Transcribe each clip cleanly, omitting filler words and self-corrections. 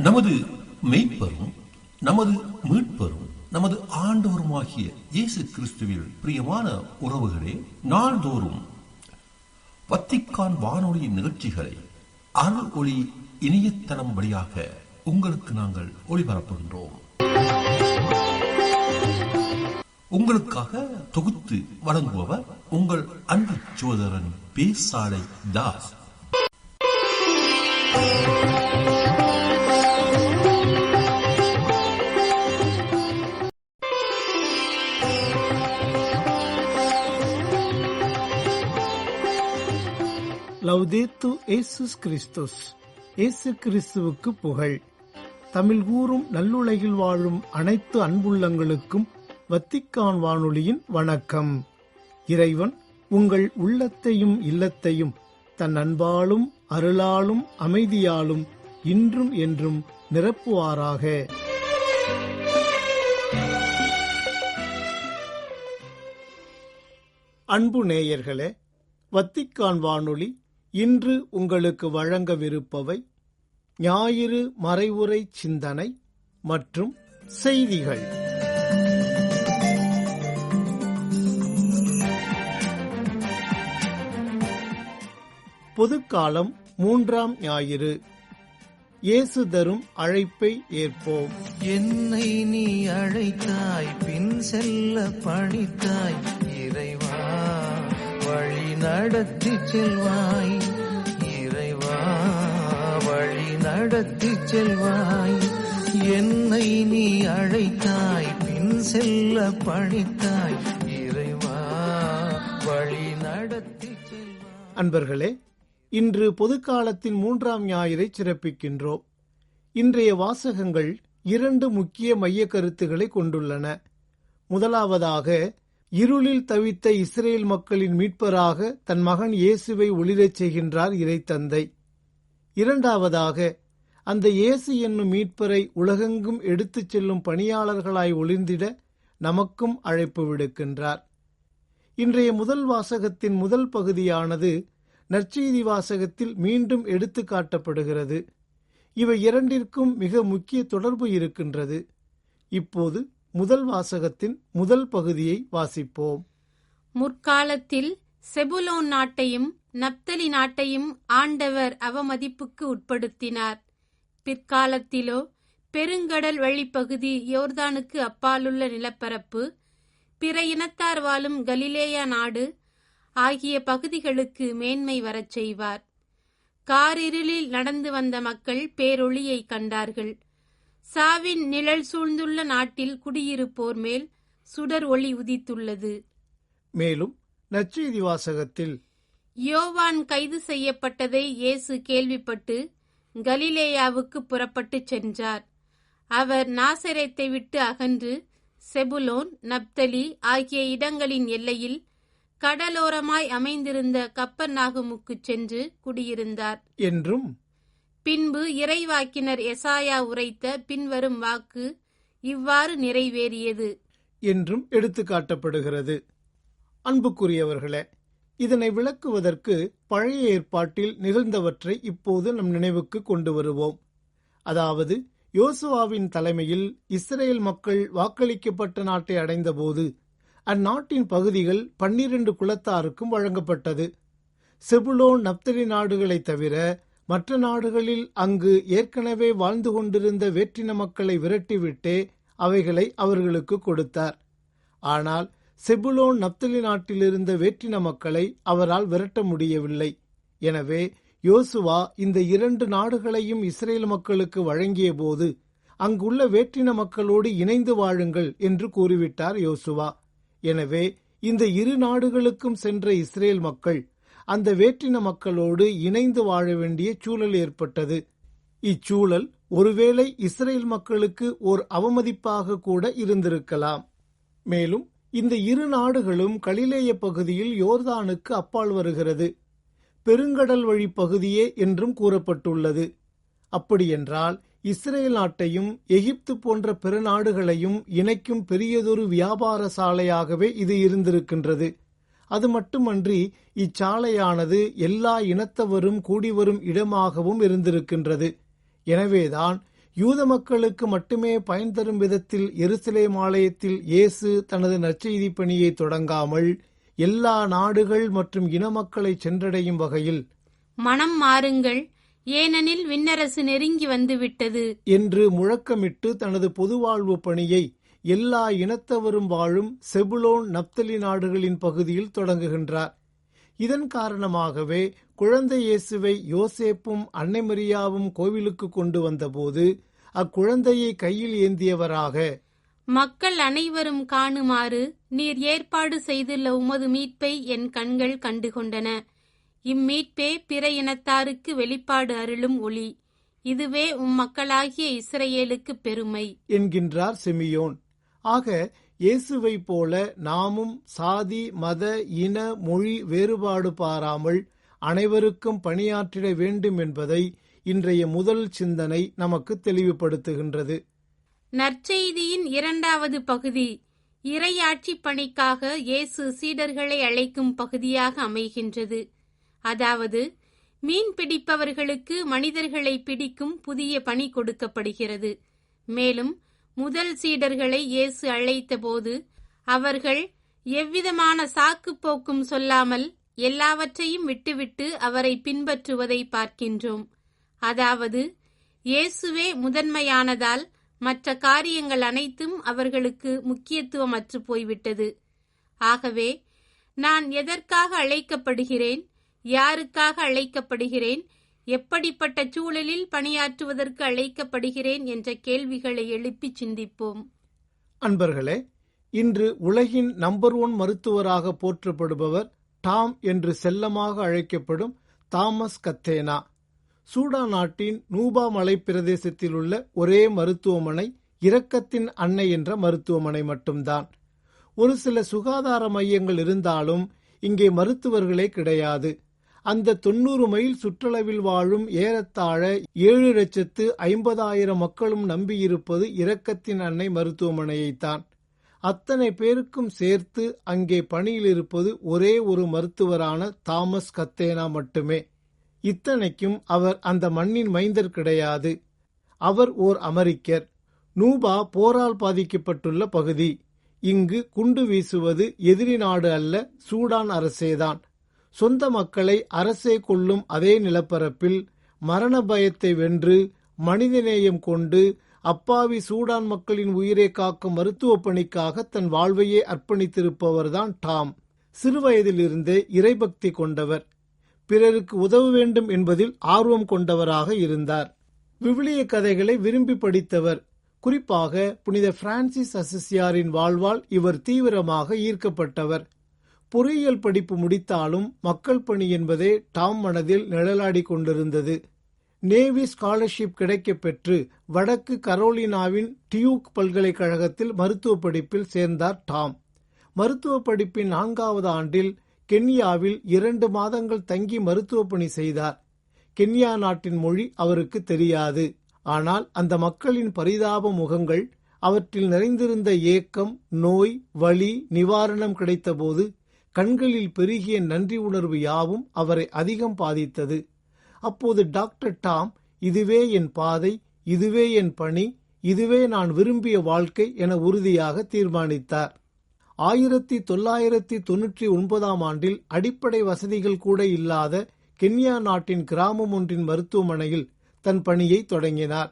நமது மெய்ப்பரும் நமது மீட்பரும் நமது ஆண்டவருமாகிய இயேசு கிறிஸ்துவில் பிரியமான உறவுகளே, நாள்தோறும் வத்திக்கான் வானொலி நிகழ்ச்சிகளை அருள் ஒளி இணையதளம் வழியாக உங்களுக்கு நாங்கள் ஒளிபரப்புகின்றோம். உங்களுக்காக தொகுத்து வழங்குபவர் உங்கள் அன்பு சோதரன் பேசாலை தாஸ். லவ்தேத்து இயேசுஸ் கிறிஸ்துஸ். இயேசு கிறிஸ்துவுக்கு புகழ். தமிழ் கூறும் நல்லுலகில் வாழும் அனைத்து அன்புள்ளங்களுக்கும் வத்திக்கான் வானொலியின் வணக்கம். இறைவன் உங்கள் உள்ளத்தையும் இல்லத்தையும் தன் அன்பாலும் அருளாலும் அமைதியாலும் இன்றும் என்றும் நிரப்புவாராக. அன்பு நேயர்களே, வத்திக்கான் வானொலி இன்று உங்களுக்கு வழங்கவிருப்பவை ஞாயிறு மறைவுரை சிந்தனை மற்றும் செய்திகள். பொதுக்காலம் 3ஆம் ஞாயிறு. இயேசு தரும் அழைப்பை ஏற்போம். என்னை நீ அழைத்தாய், பின் செல்ல பணித்தாய், இறைவா வழி நடத்தி செல்வாய், இறைவா வழி நடத்தி செல்வாய். என்னை நீ அழைத்தாய், பின் செல்ல பணித்தாய், இறைவா வழி நடத்தி செல்வாய். அன்பர்களே, இன்று பொதுக்காலத்தின் 3ஆம் ஞாயிறை சிறப்பிக்கின்றோம். இன்றைய வாசகங்கள் 2 முக்கிய மைய கருத்துக்களை கொண்டுள்ளன. முதலாவதாக, இருளில் தவித்த இஸ்ரேல் மக்களின் மீட்பராக தன் மகன் இயேசுவை ஒளிரச் செய்கின்றார் இறைத்தந்தை. இரண்டாவதாக, அந்த இயேசு என்னும் மீட்பரை உலகெங்கும் எடுத்துச் செல்லும் பணியாளர்களாய் ஒளிர்ந்திட நமக்கும் அழைப்பு விடுக்கின்றார். இன்றைய முதல் வாசகத்தின் முதல் பகுதியானது நற்செய்தி வாசகத்தில் மீண்டும் எடுத்து காட்டப்படுகிறது. இவை இரண்டிற்கும் மிக முக்கிய தொடர்பு இருக்கின்றது. இப்போது முதல் வாசகத்தின் முதல் பகுதியை வாசிப்போம். முற்காலத்தில் செபுலோன் நாட்டையும் நப்தலி நாட்டையும் ஆண்டவர் அவமதிப்புக்கு உட்படுத்தினார். பிற்காலத்திலோ பெருங்கடல் வழிப்பகுதி, யோர்தானுக்கு அப்பாலுள்ள நிலப்பரப்பு, பிற இனத்தார் வாழும் கலிலேயா நாடு ஆகிய பகுதிகளுக்கு மேன்மை வரச் செய்வார். காரிருளில் நடந்து வந்த மக்கள் பேரொளியை கண்டார்கள். சாவின் நிழல் சூழ்ந்துள்ள நாட்டில் குடியிருப்போர் மேல் சுடர் ஒளி உதித்துள்ளது. மேலும் நற்செய்தி வாசகத்தில், யோவான் கைது செய்யப்பட்டதை இயேசு கேள்விப்பட்டு கலிலேயாவுக்கு புறப்பட்டுச் சென்றார். அவர் நாசரேத்தை விட்டு அகன்று செபுலோன், நப்தலி ஆகிய இடங்களின் எல்லையில் கடலோரமாய் அமைந்திருந்த கப்பர்நாகுமுக்கு சென்று குடியிருந்தார் என்றும், பின்பு இறைவாக்கினர் எசாயா உரைத்த பின்வரும் வாக்கு இவ்வாறு நிறைவேறியது என்றும் எடுத்து காட்டப்படுகிறது. அன்புக்குரியவர்களே, இதனை விளக்குவதற்கு பழைய ஏற்பாட்டில் நிகழ்ந்தவற்றை இப்போது நம் நினைவுக்கு கொண்டு வருவோம். அதாவது, யோசுவாவின் தலைமையில் இஸ்ரேல் மக்கள் வாக்களிக்கப்பட்ட நாட்டை அடைந்தபோது அந்நாட்டின் பகுதிகள் 12 குலத்தாருக்கும் வழங்கப்பட்டது. செபுலோன், நப்தலி நாடுகளை தவிர மற்ற நாடுகளில் அங்கு ஏற்கனவே வாழ்ந்து கொண்டிருந்த வேற்றின மக்களை விரட்டிவிட்டே அவைகளை அவர்களுக்கு கொடுத்தார். ஆனால் செபுலோன், நப்தலி நாட்டிலிருந்த வேற்றின மக்களை அவரால் விரட்ட முடியவில்லை. எனவே யோசுவா இந்த 2 நாடுகளையும் இஸ்ரேல் மக்களுக்கு வழங்கிய போது அங்குள்ள வேற்றின மக்களோடு இணைந்து வாழுங்கள் என்று கூறிவிட்டார் யோசுவா. எனவே இந்த 2 நாடுகளுக்கும் சென்ற இஸ்ரேல் மக்கள் அந்த வேற்றின மக்களோடு இணைந்து வாழ வேண்டிய சூழல் ஏற்பட்டது. இச்சூழல் ஒருவேளை இஸ்ரேல் மக்களுக்கு ஓர் அவமதிப்பாக கூட இருந்திருக்கலாம். மேலும் இந்த 2 நாடுகளும் கலிலேய பகுதியில் யோர்தானுக்கு அப்பால் வருகிறது. பெருங்கடல் வழி பகுதியே என்றும் கூறப்பட்டுள்ளது. அப்படியென்றால் இஸ்ரேல் நாட்டையும் எகிப்து போன்ற பிற நாடுகளையும் இணைக்கும் பெரியதொரு வியாபார சாலையாகவே இது இருந்திருக்கின்றது. அது மட்டுமன்றி இச்சாலையானது எல்லா இனத்தவரும் கூடிவரும் இடமாகவும் இருந்திருக்கின்றது. எனவேதான் யூத மக்களுக்கு மட்டுமே பயன் தரும் விதத்தில் எருசலேம் ஆலயத்தில் இயேசு தனது நற்செய்தி பணியை தொடங்காமல் எல்லா நாடுகள் மற்றும் இன மக்களை சென்றடையும் வகையில் மனம் மாறுங்கள், ஏனெனில் விண்ணரசு நெருங்கி வந்துவிட்டது என்று முழக்கமிட்டு தனது பொதுவாழ்வு பணியை எல்லா இனத்தவரும் வாழும் செபுலோன் நப்தலி நாடுகளின் பகுதியில் தொடங்குகின்றார். இதன் காரணமாகவே குழந்தை இயேசுவை யோசேப்பும் அன்னை மரியாவும் கோவிலுக்கு கொண்டு வந்தபோது அக்குழந்தையை கையில் ஏந்தியவராக, மக்கள் அனைவரும் காணுமாறு நீர் ஏற்பாடு செய்துள்ள உமது மீட்பை என் கண்கள் கண்டுகொண்டன. இம்மீட்பே பிற இனத்தாருக்கு வெளிப்பாடு அருளும் ஒளி. இதுவே மக்களாகிய இஸ்ரவேலுக்கு பெருமை என்கின்றார் சிமியோன். ஆக இயேசுவை போல நாமும் சாதி, மத, இன, மொழி வேறுபாடு பாராமல் அனைவருக்கும் பணியாற்றிட வேண்டும் என்பதை இன்றைய முதல் சிந்தனை நமக்கு தெளிவுபடுத்துகின்றது. நற்செய்தியின் இரண்டாவது பகுதி இறையாட்சி பணிக்காக இயேசு சீடர்களை அழைக்கும் பகுதியாக அமைகின்றது. அதாவது, மீன் பிடிப்பவர்களுக்கு மனிதர்களை பிடிக்கும் புதிய பணி கொடுக்கப்படுகிறது. மேலும் முதல் சீடர்களை இயேசு அழைத்த போது அவர்கள் எவ்விதமான சாக்கு போக்கும் சொல்லாமல் எல்லாவற்றையும் விட்டுவிட்டு அவரை பின்பற்றுவதை பார்க்கின்றோம். அதாவது, இயேசுவே முதன்மையானதால் மற்ற காரியங்கள் அனைத்தும் அவர்களுக்கு முக்கியத்துவமற்று போய்விட்டது. ஆகவே நான் எதற்காக அழைக்கப்படுகிறேன், யாருக்காக அழைக்கப்படுகிறேன், எப்படிப்பட்ட சூழலில் பணியாற்றுவதற்கு அழைக்கப்படுகிறேன் என்ற கேள்விகளை எழுப்பி சிந்திப்போம். அன்பர்களே, இன்று உலகின் நம்பர் 1 மருத்துவராக போற்றப்படுபவர் டாம் என்று செல்லமாக அழைக்கப்படும் தாமஸ் கத்தேனா. சூடான் நாட்டின் நூபா மலை பிரதேசத்தில் உள்ள ஒரே மருத்துவமனை இரக்கத்தின் அன்னை என்ற மருத்துவமனை மட்டும்தான். ஒரு சில சுகாதார மையங்கள் இருந்தாலும் இங்கே மருத்துவர்களே கிடையாது. அந்த 90 மைல் சுற்றளவில் வாழும் ஏறத்தாழ 7,50,000 மக்களும் நம்பியிருப்பது இரக்கத்தின் அன்னை மருத்துவமனையைத்தான். அத்தனை பேருக்கும் சேர்த்து அங்கே பணியில் இருப்பது ஒரே ஒரு மருத்துவரான தாமஸ் கத்தேனா மட்டுமே. இத்தனைக்கும் அவர் அந்த மண்ணின் மைந்தர் கிடையாது. அவர் ஓர் அமெரிக்கர். நூபா போரால் பாதிக்கப்பட்டுள்ள பகுதி. இங்கு குண்டு வீசுவது எதிரி நாடு அல்ல, சூடான் அரசேதான். சொந்த மக்களை அரசே கொள்ளும் அதே நிலப்பரப்பில் மரண பயத்தை வென்று மனிதநேயம் கொண்டு அப்பாவி சூடான் மக்களின் உயிரை காக்கும் மருத்துவ பணிக்காக தன் வாழ்வையே அர்ப்பணித்திருப்பவர்தான் டாம். சிறுவயதிலிருந்தே இறைபக்தி கொண்டவர். பிறருக்கு உதவ வேண்டும் என்பதில் ஆர்வம் கொண்டவராக இருந்தார். விவிலிய கதைகளை விரும்பி படித்தவர். குறிப்பாக புனித பிரான்சிஸ் அசிசியாரின் வாழ்வால் இவர் தீவிரமாக ஈர்க்கப்பட்டவர். பொறியியல் படிப்பு முடித்தாலும் மக்கள் பணி என்பதே டாம் மனதில் நிழலாடி கொண்டிருந்தது. நேவி ஸ்காலர்ஷிப் கிடைக்கப் பெற்று வடக்கு கரோலினாவின் டியூக் பல்கலைக்கழகத்தில் மருத்துவ படிப்பில் சேர்ந்தார் டாம். மருத்துவ படிப்பின் 4வது ஆண்டில் கென்யாவில் 2 மாதங்கள் தங்கி மருத்துவ பணி செய்தார். கென்யா நாட்டின் மொழி அவருக்கு தெரியாது. ஆனால் அந்த மக்களின் பரிதாப முகங்கள், அவற்றில் நிறைந்திருந்த ஏக்கம், நோய், வலி நிவாரணம் கிடைத்தபோது கண்களில் பெருகிய நன்றி உணர்வு யாவும் அவரை அதிகம் பாதித்தது. அப்போது டாக்டர் டாம், இதுவே என் பாதை, இதுவே என் பணி, இதுவே நான் விரும்பிய வாழ்க்கை என உறுதியாக தீர்மானித்தார். 1999ஆம் ஆண்டில் அடிப்படை வசதிகள் கூட இல்லாத கென்யா நாட்டின் கிராமம் ஒன்றின் மருத்துவமனையில் தன் பணியை தொடங்கினார்.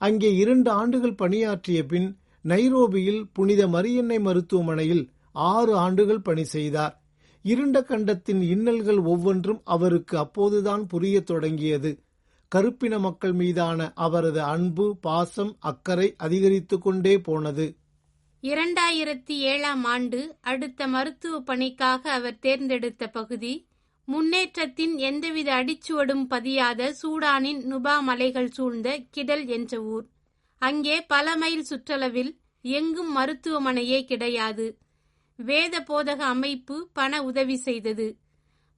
அங்கே 2 ஆண்டுகள் பணியாற்றிய பின் நைரோபியில் புனித மரியன்னை மருத்துவமனையில் 6 ஆண்டுகள் பணி செய்தார். இருண்ட கண்டத்தின் இன்னல்கள் ஒவ்வொன்றும் அவருக்கு அப்போதுதான் புரிய தொடங்கியது. கருப்பின மக்கள் மீதான அவரது அன்பு, பாசம், அக்கறை அதிகரித்து கொண்டே போனது. 2007ஆம் ஆண்டு அடுத்த மருத்துவ பணிக்காக அவர் தேர்ந்தெடுத்த பகுதி முன்னேற்றத்தின் எந்தவித அடிச்சுவடும் பதியாத சூடானின் நுபா மலைகள் சூழ்ந்த கிடல் என்ற ஊர். அங்கே பல மைல் சுற்றளவில் எங்கும் மருத்துவமனையே கிடையாது. வேத போதக அமைப்பு பண உதவி செய்தது.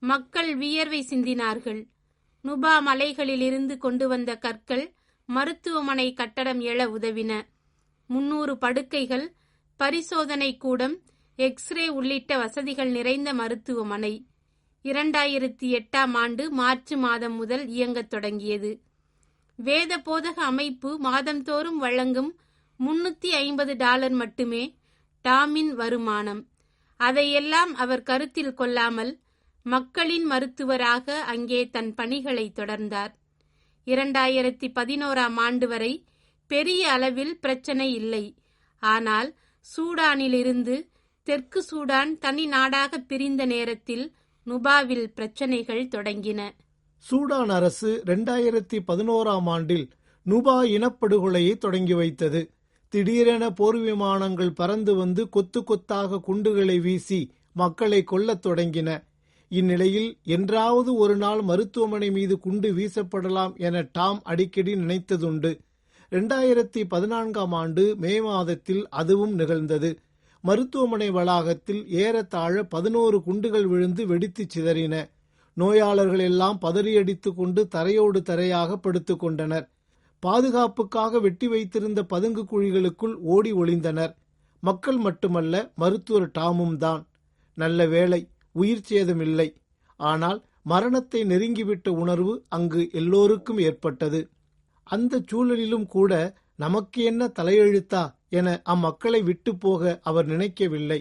மக்கள் வியர்வை சிந்தினார்கள். நுபா மலைகளிலிருந்து கொண்டு வந்த கற்கள் மருத்துவமனை கட்டடம் எழ உதவின. 300 படுக்கைகள், பரிசோதனை கூடம், எக்ஸ்ரே உள்ளிட்ட வசதிகள் நிறைந்த மருத்துவமனை 2008ஆம் ஆண்டு மார்ச் மாதம் முதல் இயங்கத் தொடங்கியது. வேத போதக அமைப்பு மாதந்தோறும் வழங்கும் $350 மட்டுமே டாமின் வருமானம். அதையெல்லாம் அவர் கருத்தில் கொள்ளாமல் மக்களின் மருத்துவராக அங்கே தன் பணிகளை தொடர்ந்தார். 2011 ஆண்டு வரை பெரிய அளவில் பிரச்சனை இல்லை. ஆனால் சூடானிலிருந்து தெற்கு சூடான் தனி நாடாக பிரிந்த நேரத்தில் நுபாவில் பிரச்சனைகள் தொடங்கின. சூடான் அரசு 2011 ஆண்டில் நுபா இனப்படுகொலையை தொடங்கி வைத்தது. திடீரென போர் விமானங்கள் பறந்து வந்து கொத்து கொத்தாக குண்டுகளை வீசி மக்களை கொல்லத் தொடங்கின. இந்நிலையில் என்றாவது ஒரு நாள் மருத்துவமனை மீது குண்டு வீசப்படலாம் என டாம் அடிக்கடி நினைத்ததுண்டு. 2014 ஆண்டு மே மாதத்தில் அதுவும் நிகழ்ந்தது. மருத்துவமனை வளாகத்தில் ஏறத்தாழ 11 குண்டுகள் விழுந்து வெடித்து சிதறின. நோயாளர்கள் எல்லாம் பதறியடித்துக் கொண்டு தரையோடு தரையாக படுத்துக் கொண்டனர். பாதுகாப்புக்காக வெட்டி வைத்திருந்த பதுங்கு குழிகளுக்குள் ஓடி ஒளிந்தனர். மக்கள் மட்டுமல்ல, மருத்துவர் டாமும் தான். நல்ல வேளை, உயிர் சேதமில்லை. ஆனால் மரணத்தை நெருங்கிவிட்ட உணர்வு அங்கு எல்லோருக்கும் ஏற்பட்டது. அந்த சூழலிலும் கூட நமக்கு என்ன தலையெழுத்தா என அம்மக்களை விட்டு போக அவர் நினைக்கவில்லை.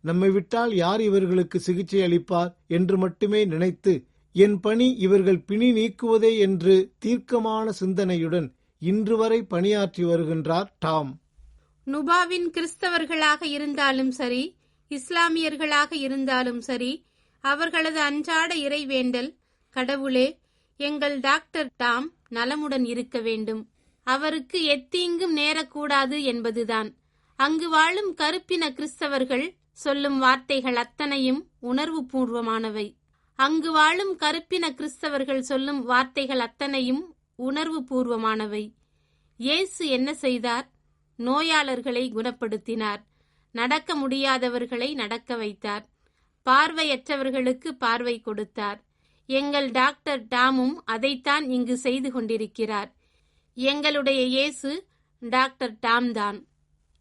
நம்மை விட்டால் யார் இவர்களுக்கு சிகிச்சை அளிப்பார் என்று மட்டுமே நினைத்து, என் பணி இவர்கள் பிணி நீக்குவதே என்று தீர்க்கமான சிந்தனையுடன் இன்று வரை பணியாற்றி வருகின்றார் டாம். நுபாவின் கிறிஸ்தவர்களாக இருந்தாலும் சரி, இஸ்லாமியர்களாக இருந்தாலும் சரி, அவர்களது அன்றாட இறைவேண்டல், கடவுளே, எங்கள் டாக்டர் டாம் நலமுடன் இருக்க வேண்டும், அவருக்கு எத்தீங்கும் நேரக்கூடாது என்பதுதான். அங்கு வாழும் கருப்பின கிறிஸ்தவர்கள் சொல்லும் வார்த்தைகள் அத்தனையும் உணர்வு பூர்வமானவை. அங்கு வாழும் கருப்பின கிறிஸ்தவர்கள் சொல்லும் வார்த்தைகள் அத்தனையும் உணர்வு பூர்வமானவை. இயேசு என்ன செய்தார்? நோயாளர்களை குணப்படுத்தினார். நடக்க முடியாதவர்களை நடக்க வைத்தார். பார்வையற்றவர்களுக்கு பார்வை கொடுத்தார். எங்கள் டாக்டர் டாமும் அதைத்தான் இங்கு செய்து கொண்டிருக்கிறார். எங்களுடைய இயேசு டாக்டர் டாம் தான்.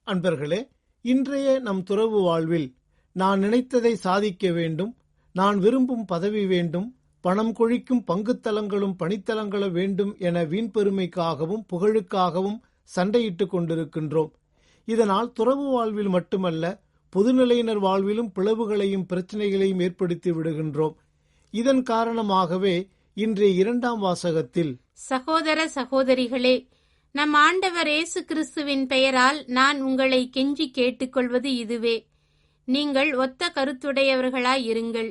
அன்பர்களே, இன்றைய நம் துறவு வாழ்வில் நான் நினைத்ததை சாதிக்க வேண்டும், நான் விரும்பும் பதவி வேண்டும், பணம் கொழிக்கும் பங்குத்தலங்களும் பணித்தலங்களும் வேண்டும் என வீண் பெருமைக்காகவும் புகழுக்காகவும் சண்டையிட்டுக் கொண்டிருக்கின்றோம். இதனால் துறவு வாழ்வில் மட்டுமல்ல, பொதுநிலையினர் வாழ்விலும் பிளவுகளையும் பிரச்சனைகளையும் ஏற்படுத்தி விடுகின்றோம். இதன் காரணமாகவே இன்றைய 2ஆம் வாசகத்தில், சகோதர சகோதரிகளே, நம் ஆண்டவர் இயேசு கிறிஸ்துவின் பெயரால் நான் உங்களை கெஞ்சி கேட்டுக்கொள்வது இதுவே: நீங்கள் ஒத்த கருத்துடையவர்களாய் இருங்கள்.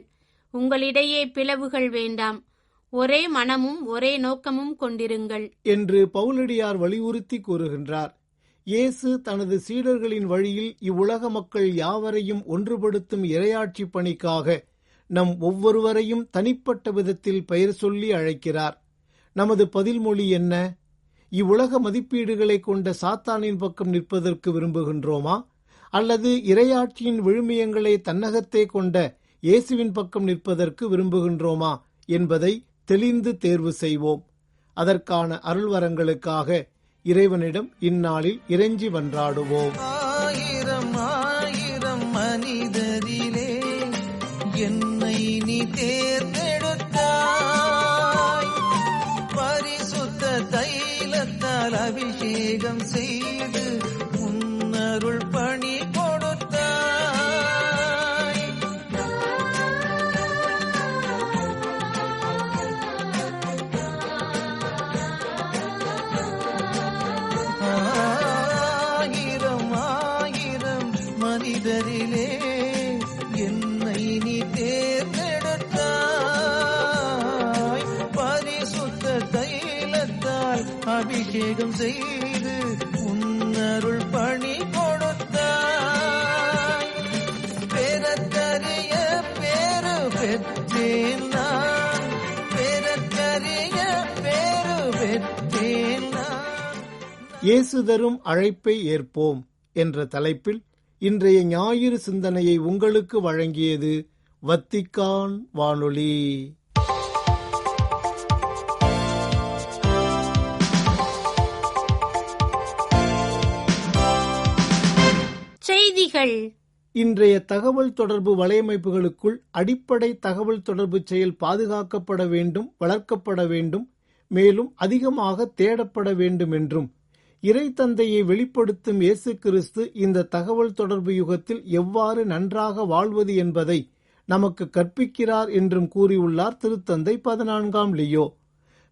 உங்களிடையே பிளவுகள் வேண்டாம். ஒரே மனமும் ஒரே நோக்கமும் கொண்டிருங்கள் என்று பவுலடியார் வலியுறுத்தி கூறுகின்றார். இயேசு தனது சீடர்களின் வழியில் இவ்வுலக மக்கள் யாவரையும் ஒன்றுபடுத்தும் இறையாட்சி பணிக்காக நம் ஒவ்வொருவரையும் தனிப்பட்ட விதத்தில் பெயர் சொல்லி அழைக்கிறார். நமது பதில்மொழி என்ன? இவ்வுலக மதிப்பீடுகளை கொண்ட சாத்தானின் பக்கம் நிற்பதற்கு விரும்புகின்றோமா, அல்லது இறையாட்சியின் விழுமியங்களை தன்னகத்தே கொண்ட இயேசுவின் பக்கம் நிற்பதற்கு விரும்புகின்றோமா என்பதை தெளிந்து தேர்வு செய்வோம். அதற்கான அருள்வரங்களுக்காக இறைவனிடம் இந்நாளில் இறைஞ்சி மன்றாடுவோம். ஆயிரம் ஆயிரம் மனிதரிலே என்னை நீ தேர்ந்தெடுத்தாய், பரிசுத்த தைலத்தால் அபிஷேகம் செய்து உன்னருள் பணி கொடுத்தாய். ஆயிரம் ஆயிரம் மனிதரிலே என்னை நீ தேர்ந்தெடுத்தாய், பரிசுத்த தைலத்தால் அபிஷேகம் செய்து உன்னருள் பணி கொடுத்தாய். பெறத்தறிய பேரு பெற்றேன் நான், பெறத்தறிய பேரு பெற்றேன் நான். இயேசு தரும் அழைப்பை ஏற்போம் என்ற தலைப்பில் இன்றைய ஞாயிறு சிந்தனையை உங்களுக்கு வழங்கியது வத்திக்கான் வானொலி. செய்திகள். இன்றைய தகவல் தொடர்பு வலையமைப்புகளுக்குள் அடிப்படை தகவல் தொடர்பு செயல் பாதுகாக்கப்பட வேண்டும், வளர்க்கப்பட வேண்டும். மேலும் அதிகமாக தேடப்பட வேண்டும் என்றும், இறை தந்தையை வெளிப்படுத்தும் இயேசு கிறிஸ்து இந்த தகவல் தொடர்பு யுகத்தில் எவ்வாறு நன்றாக வாழ்வது என்பதை நமக்கு கற்பிக்கிறார் என்றும் கூறியுள்ளார் திருத்தந்தை 14ஆம் லியோ.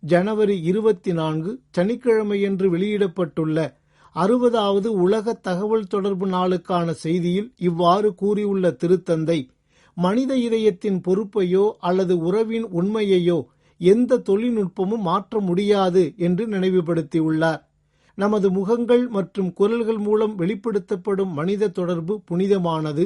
ஜனவரி 24 சனிக்கிழமையன்று வெளியிடப்பட்டுள்ள 60வது உலக தகவல் தொடர்பு நாளுக்கான செய்தியில் இவ்வாறு கூறியுள்ள திருத்தந்தை, மனித இதயத்தின் பொறுப்பையோ அல்லது உறவின் உண்மையையோ எந்த தொழில்நுட்பமும் மாற்ற முடியாது என்று நினைவுபடுத்தியுள்ளார். நமது முகங்கள் மற்றும் குரல்கள் மூலம் வெளிப்படுத்தப்படும் மனித தொடர்பு புனிதமானது,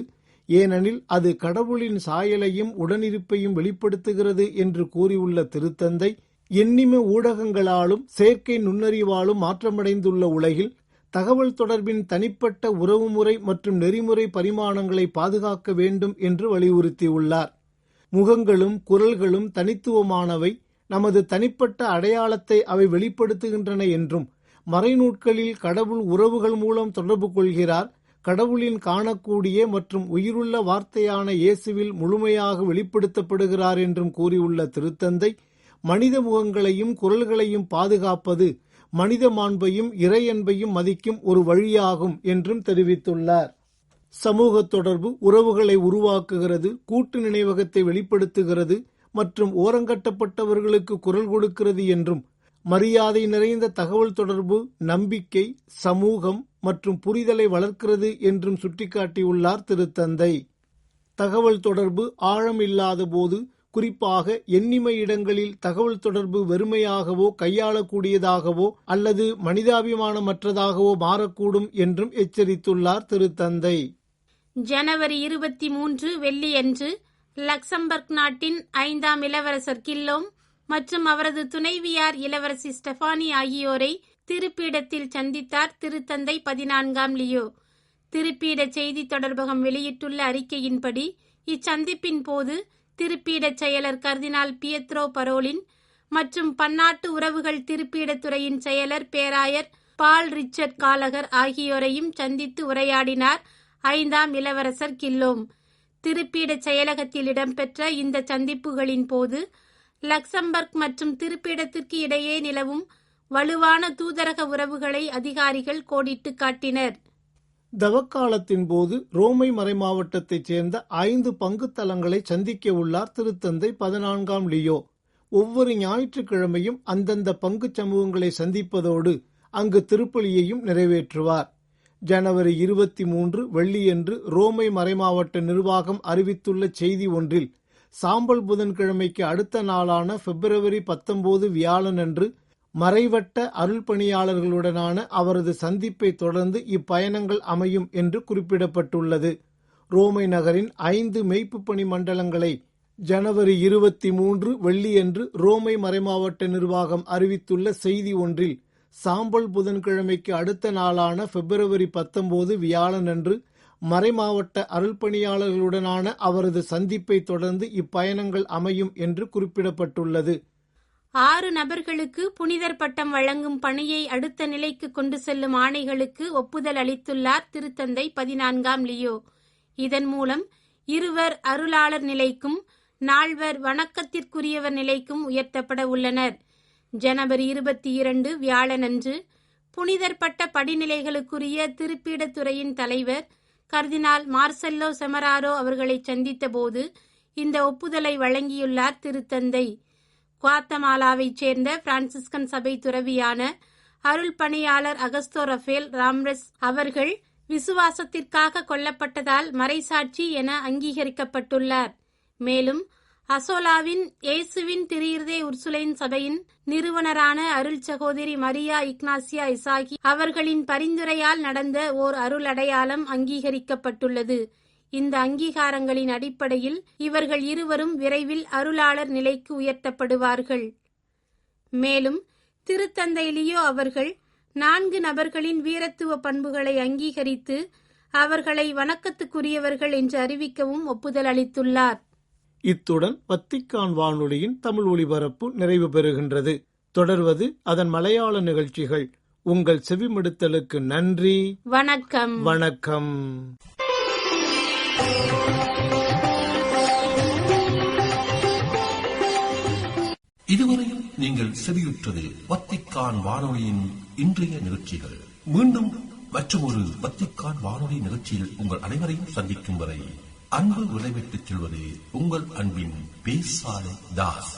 ஏனெனில் அது கடவுளின் சாயலையும் உடனிருப்பையும் வெளிப்படுத்துகிறது என்று கூறியுள்ள திருத்தந்தை, எண்ணிம ஊடகங்களாலும் செயற்கை நுண்ணறிவாலும் மாற்றமடைந்துள்ள உலகில் தகவல் தொடர்பின் தனிப்பட்ட உறவுமுறை மற்றும் நெறிமுறை பரிமாணங்களை பாதுகாக்க வேண்டும் என்று வலியுறுத்தியுள்ளார். முகங்களும் குரல்களும் தனித்துவமானவை, நமது தனிப்பட்ட அடையாளத்தை அவை வெளிப்படுத்துகின்றன என்றும், மறைநூட்களில் கடவுள் உறவுகள் மூலம் தொடர்பு கொள்கிறார், கடவுளின் காணக்கூடிய மற்றும் உயிருள்ள வார்த்தையான இயேசுவில் முழுமையாக வெளிப்படுத்தப்படுகிறார் என்றும் கூறியுள்ள திருத்தந்தை, மனித முகங்களையும் குரல்களையும் பாதுகாப்பது மனித மாண்பையும் இறையன்பையும் மதிக்கும் ஒரு வழியாகும் என்றும் தெரிவித்துள்ளார். சமூக தொடர்பு உறவுகளை உருவாக்குகிறது, கூட்டு நினைவகத்தை வெளிப்படுத்துகிறது மற்றும் ஓரங்கட்டப்பட்டவர்களுக்கு குரல் கொடுக்கிறது என்றும், மரியாதை நிறைந்த தகவல் தொடர்பு நம்பிக்கை, சமூகம் மற்றும் புரிதலை வளர்க்கிறது என்றும் சுட்டிக்காட்டியுள்ளார் திருத்தந்தை. தகவல் தொடர்பு ஆழம் இல்லாத போது, குறிப்பாக எண்ணிம இடங்களில் தகவல் தொடர்பு வெறுமையாகவோ கையாளக்கூடியதாகவோ அல்லது மனிதாபிமானமற்றதாகவோ மாறக்கூடும் என்றும் எச்சரித்துள்ளார் திருத்தந்தை. ஜனவரி 23 வெள்ளியன்று லக்சம்பர்க் நாட்டின் 5ஆம் இளவரசர் கில்லோம் மற்றும் அவரது துணைவியார் இளவரசி ஸ்டெபானி ஆகியோரை திருப்பீடத்தில் சந்தித்தார் திருத்தந்தை 14ஆம் லியோ. திருப்பீட செய்தி தொடர்பகம் வெளியிட்டுள்ள அறிக்கையின்படி, இச்சந்திப்பின் போது திருப்பீட செயலர் கர்தினால் பியத்ரோ பரோலின் மற்றும் பன்னாட்டு உறவுகள் திருப்பீடத்துறையின் செயலர் பேராயர் பால் ரிச்சர்ட் காலகர் ஆகியோரையும் சந்தித்து உரையாடினார் 5ஆம் இளவரசர் கில்லோம். திருப்பீட செயலகத்தில் இடம்பெற்ற இந்த சந்திப்புகளின் போது லக்சம்பர்க் மற்றும் திருப்பீடத்திற்கு இடையே நிலவும் வலுவான தூதரக உறவுகளை அதிகாரிகள் கோடிட்டு காட்டினர். தவக்காலத்தின் போது ரோமை மறைமாவட்டத்தைச் சேர்ந்த 5 பங்கு தலங்களை சந்திக்க உள்ளார் திருத்தந்தை 14ஆம் லியோ. ஒவ்வொரு ஞாயிற்றுக்கிழமையும் அந்தந்த பங்கு சமூகங்களை சந்திப்பதோடு அங்கு திருப்பலியையும் நிறைவேற்றுவார். ஜனவரி 23 வெள்ளியன்று ரோமை மறைமாவட்ட நிர்வாகம் அறிவித்துள்ள செய்தி ஒன்றில், சாம்பல் புதன்கிழமைக்கு அடுத்த நாளான பிப்ரவரி 19 வியாழனன்று மறைவட்ட அருள் பணியாளர்களுடனான அவரது சந்திப்பை தொடர்ந்து இப்பயணங்கள் அமையும் என்று குறிப்பிடப்பட்டுள்ளது. ரோமை நகரின் 5 மெய்ப்பு பணி மண்டலங்களை ஜனவரி 23 வெள்ளியன்று ரோமை மறைமாவட்ட நிர்வாகம் அறிவித்துள்ள செய்தி ஒன்றில், சாம்பல் புதன்கிழமைக்கு அடுத்த நாளான பிப்ரவரி 19 வியாழனன்று மறைமாவட்ட அருள் பணியாளர்களுடனான அவரது சந்திப்பை தொடர்ந்து இப்பயணங்கள் அமையும் என்று குறிப்பிடப்பட்டுள்ளது. 6 நபர்களுக்கு புனிதர் பட்டம் வழங்கும் பணியை அடுத்த நிலைக்கு கொண்டு செல்லும் ஆணைகளுக்கு ஒப்புதல் அளித்துள்ளார் திருத்தந்தை 14ஆம் லியோ. இதன் மூலம் 2 அருளாளர் நிலைக்கும் 4 வணக்கத்திற்குரியவர் நிலைக்கும் உயர்த்தப்பட உள்ளனர். ஜனவரி 22 வியாழனன்று புனிதர் பட்ட படிநிலைகளுக்குரிய திருப்பீடத்துறையின் தலைவர் கர்தினால் மார்செல்லோ செமராரோ அவர்களை சந்தித்த போது இந்த ஒப்புதலை வழங்கியுள்ளார் திருத்தந்தை. குவாத்தமாலாவைச் சேர்ந்த பிரான்சிஸ்கன் சபை துறவியான அருள் பணியாளர் அகஸ்தோ ரஃபேல் ராம்ரெஸ் அவர்கள் விசுவாசத்திற்காக கொல்லப்பட்டதால் மறைசாட்சி என அங்கீகரிக்கப்பட்டுள்ளார். மேலும் அசோலாவின் இயேசுவின் திரு உர்சுலைன் சபையின் நிறுவனரான அருள் சகோதரி மரியா இக்னாசியா இசாகி அவர்களின் பரிந்துரையால் நடந்த ஓர் அருள் அடையாளம் அங்கீகரிக்கப்பட்டுள்ளது. இந்த அங்கீகாரங்களின் அடிப்படையில் இவர்கள் இருவரும் விரைவில் அருளாளர் நிலைக்கு உயர்த்தப்படுவார்கள். மேலும் திருத்தந்தை லியோ அவர்கள் 4 நபர்களின் வீரத்துவ பண்புகளை அங்கீகரித்து அவர்களை வணக்கத்துக்குரியவர்கள் என்று அறிவிக்கவும் ஒப்புதல் அளித்துள்ளார். இத்துடன் வத்திக்கான் வானொலியின் தமிழ் ஒலிபரப்பு நிறைவு பெறுகின்றது. தொடர்வது அதன் மலையாள நிகழ்ச்சிகள். உங்கள் செவிமடுத்தலுக்கு நன்றி. வணக்கம். வணக்கம். இதுவரையும் நீங்கள் செவியுற்றது வத்திக்கான் வானொலியின் இன்றைய நிகழ்ச்சிகள். மீண்டும் மற்றொரு வத்திக்கான் வானொலி நிகழ்ச்சியில் உங்கள் அனைவரையும் சந்திக்கும் வரை அன்பு விடைபெற்றுச் செல்வது உங்கள் அன்பின் பேசாலை தாஸ்.